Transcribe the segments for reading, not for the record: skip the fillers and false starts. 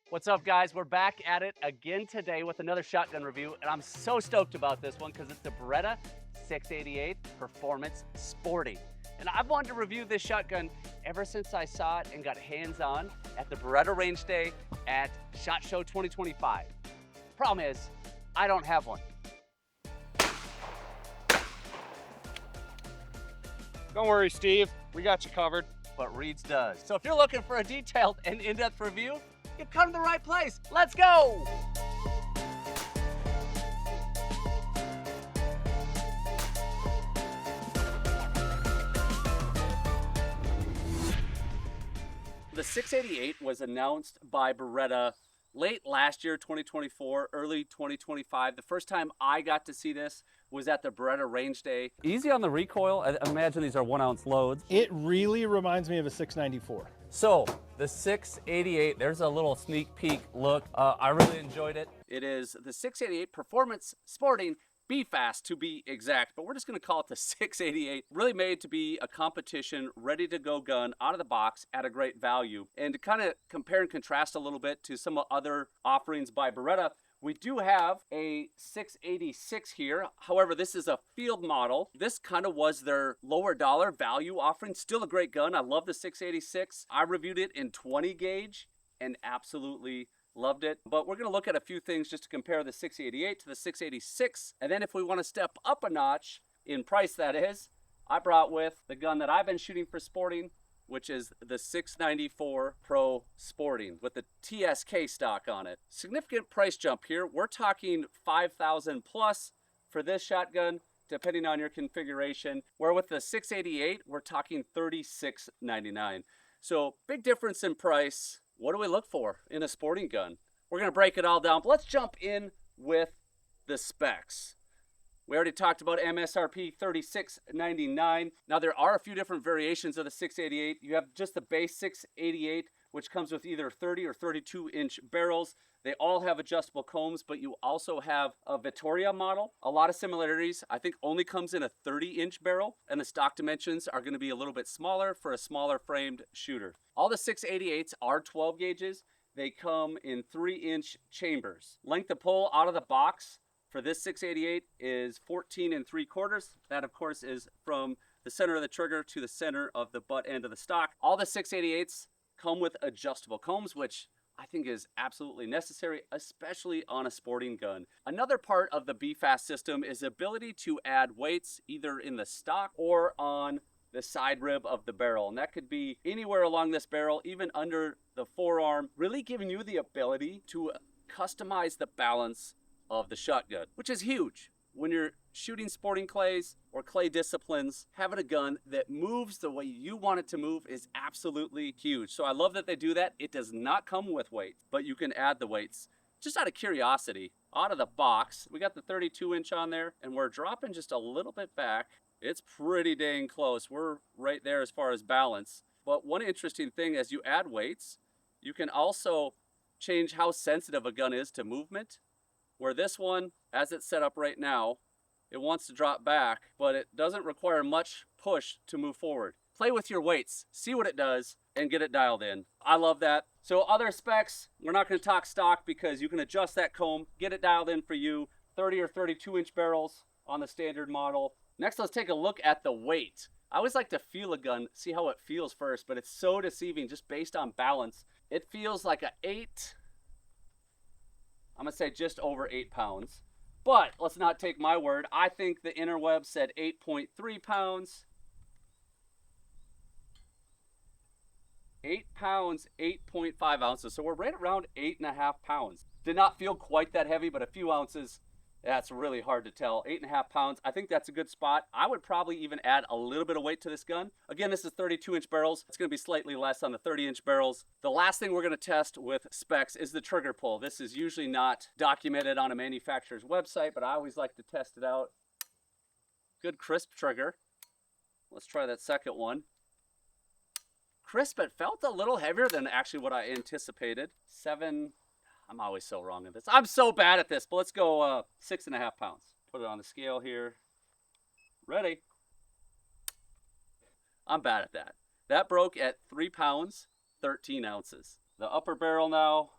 What's up, guys? We're back at it again today with another shotgun review, and I'm so stoked about this one because it's the Beretta 688 Performance Sporty. And I've wanted to review this shotgun ever since I saw it and got hands-on at the Beretta Range Day at SHOT Show 2025. Problem is, I don't have one. Don't worry, Steve. We got you covered. But Reed's does. So if you're looking for a detailed and in-depth review, you've come to the right place. Let's go! The 688 was announced by Beretta late last year, 2024, early 2025. The first time I got to see this was at the Beretta Range Day. Easy on the recoil. I imagine these are 1 ounce loads. It really reminds me of a 694. So the 688, there's a little sneak peek look. I really enjoyed it. It is the 688 Performance Sporting B-Fast to be exact, but we're just gonna call it the 688. Really made to be a competition, ready to go gun out of the box at a great value. And to kind of compare and contrast a little bit to some other offerings by Beretta, we do have a 686 here. However, this is a field model. This kind of was their lower dollar value offering. Still a great gun. I love the 686. I reviewed it in 20 gauge and absolutely loved it. But we're going to look at a few things just to compare the 688 to the 686. And then if we want to step up a notch in price, that is, I brought with the gun that I've been shooting for sporting, which is the 694 Pro Sporting with the TSK stock on it. Significant price jump here. We're talking $5,000 plus for this shotgun, depending on your configuration. Where with the 688, we're talking $36.99. So big difference in price. What do we look for in a sporting gun? We're gonna break it all down, but let's jump in with the specs. We already talked about MSRP $36.99. Now there are a few different variations of the 688. You have just the base 688, which comes with either 30 or 32 inch barrels. They all have adjustable combs, but you also have a Vittoria model. A lot of similarities. I think only comes in a 30-inch barrel, and the stock dimensions are gonna be a little bit smaller for a smaller framed shooter. All the 688s are 12 gauges. They come in 3-inch chambers. Length of pull out of the box for this 688 is 14 3/4. That, of course, is from the center of the trigger to the center of the butt end of the stock. All the 688s come with adjustable combs, which I think is absolutely necessary, especially on a sporting gun. Another part of the B-Fast system is the ability to add weights either in the stock or on the side rib of the barrel. And that could be anywhere along this barrel, even under the forearm, really giving you the ability to customize the balance of the shotgun, which is huge. When you're shooting sporting clays or clay disciplines, having a gun that moves the way you want it to move is absolutely huge. So I love that they do that. It does not come with weights, but you can add the weights. Just out of curiosity, out of the box, we got the 32-inch on there, and we're dropping just a little bit back. It's pretty dang close. We're right there as far as balance. But one interesting thing, as you add weights, you can also change how sensitive a gun is to movement. Where this one, as it's set up right now, it wants to drop back, but it doesn't require much push to move forward. Play with your weights, see what it does, and get it dialed in. I love that. So other specs, we're not gonna talk stock because you can adjust that comb, get it dialed in for you, 30 or 32-inch barrels on the standard model. Next, let's take a look at the weight. I always like to feel a gun, see how it feels first, but it's so deceiving just based on balance. It feels like I'm gonna say just over 8 pounds, but let's not take my word. I think the interweb said 8.3 pounds. 8 pounds, 8.5 ounces. So we're right around 8.5 pounds. Did not feel quite that heavy, but a few ounces, that's really hard to tell. 8.5 pounds, I think that's a good spot. I would probably even add a little bit of weight to this gun. Again, this is 32-inch barrels. It's gonna be slightly less on the 30-inch barrels. The last thing we're gonna test with specs is the trigger pull. This is usually not documented on a manufacturer's website, but I always like to test it out. Good crisp trigger. Let's try that second one. Crisp, it felt a little heavier than actually what I anticipated. I'm always so wrong at this. I'm so bad at this, but let's go 6.5 pounds. Put it on the scale here. Ready. I'm bad at that. That broke at 3 pounds, 13 ounces. The upper barrel now,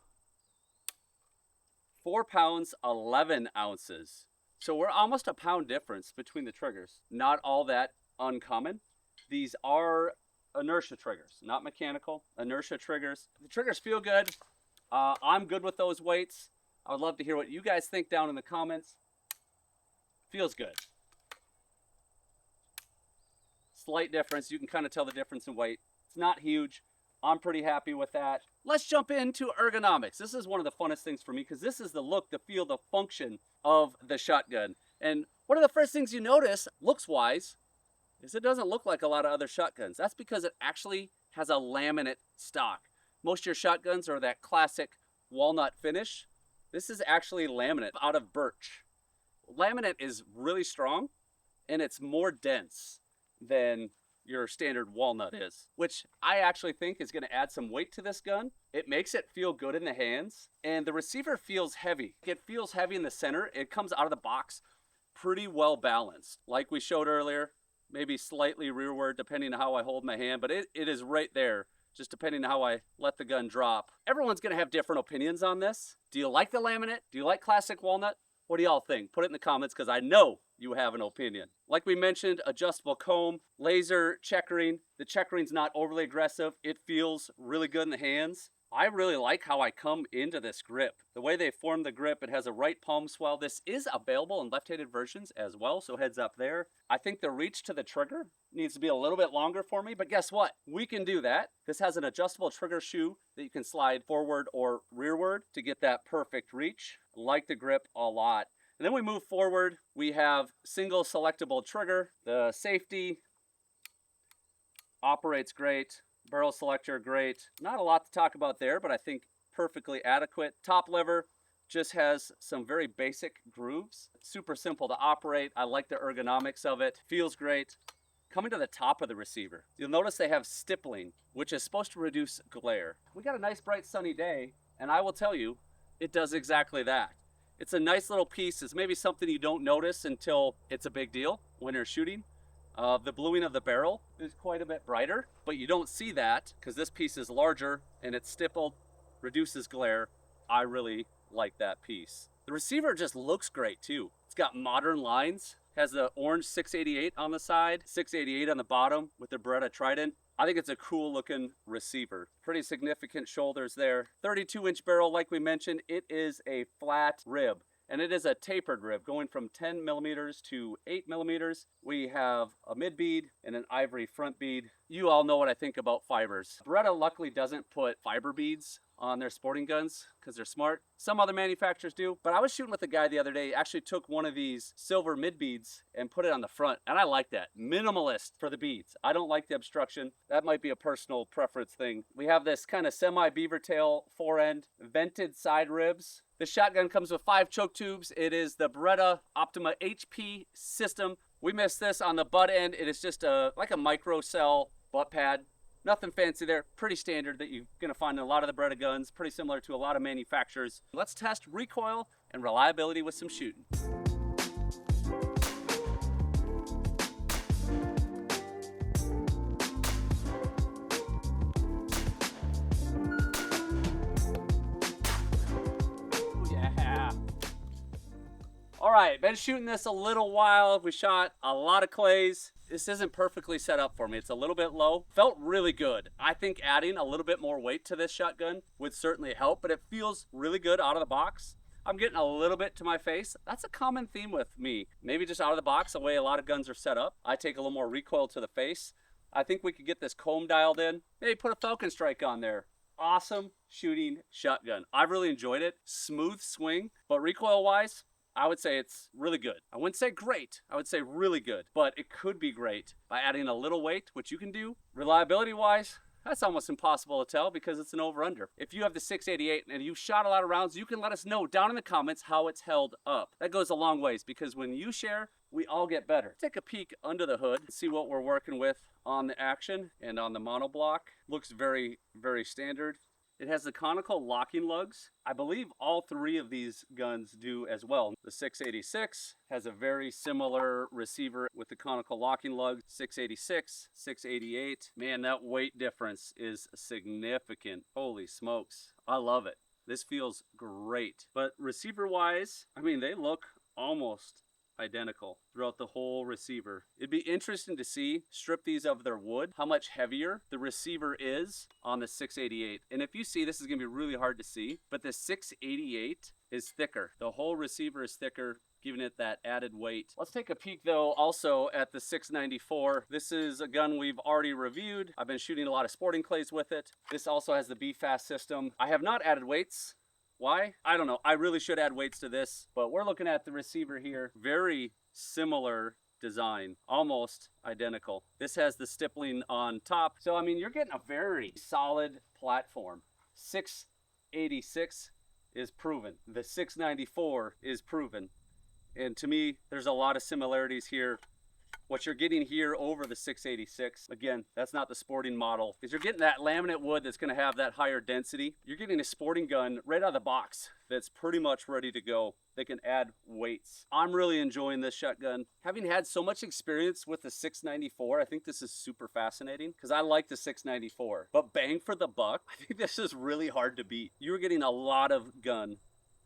4 pounds, 11 ounces. So we're almost a pound difference between the triggers. Not all that uncommon. These are inertia triggers, not mechanical, inertia triggers. The triggers feel good. I'm good with those weights. I would love to hear what you guys think down in the comments. Feels good. Slight difference. You can kind of tell the difference in weight. It's not huge. I'm pretty happy with that. Let's jump into ergonomics. This is one of the funnest things for me because this is the look, the feel, the function of the shotgun. And one of the first things you notice, looks-wise, is it doesn't look like a lot of other shotguns. That's because it actually has a laminate stock. Most of your shotguns are that classic walnut finish. This is actually laminate out of birch. Laminate is really strong and it's more dense than your standard walnut is, which I actually think is going to add some weight to this gun. It makes it feel good in the hands, and the receiver feels heavy. It feels heavy in the center. It comes out of the box pretty well balanced. Like we showed earlier, maybe slightly rearward depending on how I hold my hand, but it is right there, just depending on how I let the gun drop. Everyone's going to have different opinions on this. Do you like the laminate? Do you like classic walnut? What do y'all think? Put it in the comments because I know you have an opinion. Like we mentioned, adjustable comb, laser checkering. The checkering's not overly aggressive. It feels really good in the hands. I really like how I come into this grip. The way they form the grip, it has a right palm swell. This is available in left-handed versions as well, so heads up there. I think the reach to the trigger needs to be a little bit longer for me, but guess what? We can do that. This has an adjustable trigger shoe that you can slide forward or rearward to get that perfect reach. Like the grip a lot. And then we move forward. We have single selectable trigger. The safety operates great. Barrel selector, great. Not a lot to talk about there, but I think perfectly adequate. Top lever just has some very basic grooves. Super simple to operate. I like the ergonomics of it. Feels great. Coming to the top of the receiver, you'll notice they have stippling, which is supposed to reduce glare. We got a nice bright sunny day, and I will tell you, it does exactly that. It's a nice little piece. It's maybe something you don't notice until it's a big deal when you're shooting. The bluing of the barrel is quite a bit brighter, but you don't see that because this piece is larger and it's stippled, reduces glare. I really like that piece. The receiver just looks great too. It's got modern lines, has the orange 688 on the side, 688 on the bottom with the Beretta Trident. I think it's a cool looking receiver. Pretty significant shoulders there. 32-inch barrel, like we mentioned. It is a flat rib. And it is a tapered rib going from 10 millimeters to 8 millimeters. We have a mid bead and an ivory front bead. You all know what I think about fibers. Beretta luckily doesn't put fiber beads on their sporting guns because they're smart. Some other manufacturers do, but I was shooting with a guy the other day. He actually took one of these silver mid beads and put it on the front, and I like that. Minimalist for the beads. I don't like the obstruction. That might be a personal preference thing. We have this kind of semi beaver tail fore end, vented side ribs. The shotgun comes with 5 choke tubes. It is the Beretta Optima HP system. We missed this on the butt end. It is just like a micro cell butt pad. Nothing fancy there. Pretty standard that you're going to find in a lot of the Beretta guns. Pretty similar to a lot of manufacturers. Let's test recoil and reliability with some shooting. All right, been shooting this a little while. We shot a lot of clays. This isn't perfectly set up for me. It's a little bit low. Felt really good. I think adding a little bit more weight to this shotgun would certainly help, but it feels really good out of the box. I'm getting a little bit to my face. That's a common theme with me. Maybe just out of the box, the way a lot of guns are set up. I take a little more recoil to the face. I think we could get this comb dialed in. Maybe put a Falcon Strike on there. Awesome shooting shotgun. I've really enjoyed it. Smooth swing, but recoil-wise, I would say it's really good. I wouldn't say great, I would say really good, but it could be great by adding a little weight, which you can do. Reliability-wise, that's almost impossible to tell because it's an over-under. If you have the 688 and you've shot a lot of rounds, you can let us know down in the comments how it's held up. That goes a long ways because when you share, we all get better. Take a peek under the hood, see what we're working with on the action and on the monoblock. Looks very, very standard. It has the conical locking lugs. I believe all 3 of these guns do as well. The 686 has a very similar receiver with the conical locking lugs. 686, 688. Man, that weight difference is significant. Holy smokes. I love it. This feels great. But receiver-wise, I mean, they look almost identical throughout the whole receiver. It'd be interesting to see, strip these of their wood, how much heavier the receiver is on the 688. And if you see, this is gonna be really hard to see, but the 688 is thicker. The whole receiver is thicker, giving it that added weight. Let's take a peek though also at the 694. This is a gun we've already reviewed. I've been shooting a lot of sporting clays with it. This also has the B-Fast system. I have not added weights. Why? I don't know. I really should add weights to this, but we're looking at the receiver here. Very similar design, almost identical. This has the stippling on top. So, I mean, you're getting a very solid platform. 686 is proven. The 694 is proven. And to me, there's a lot of similarities here. What you're getting here over the 686, again, that's not the sporting model, is you're getting that laminate wood that's gonna have that higher density. You're getting a sporting gun right out of the box that's pretty much ready to go. They can add weights. I'm really enjoying this shotgun. Having had so much experience with the 694, I think this is super fascinating because I like the 694. But bang for the buck, I think this is really hard to beat. You're getting a lot of gun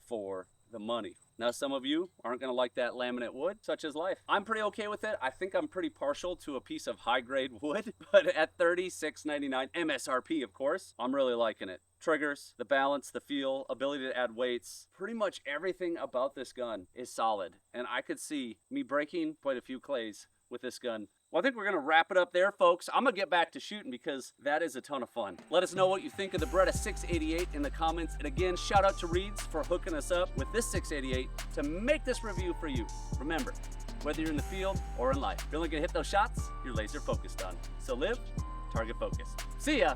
for the money. Now, some of you aren't gonna like that laminate wood, such as life. I'm pretty okay with it. I think I'm pretty partial to a piece of high-grade wood, but at $36.99 MSRP, of course, I'm really liking it. Triggers, the balance, the feel, ability to add weights, pretty much everything about this gun is solid. And I could see me breaking quite a few clays with this gun. Well, I think we're gonna wrap it up there, folks. I'm gonna get back to shooting because that is a ton of fun. Let us know what you think of the Beretta 688 in the comments. And again, shout out to Reeds for hooking us up with this 688 to make this review for you. Remember, whether you're in the field or in life, if you're only gonna hit those shots you're laser focused on. So live target focused. See ya.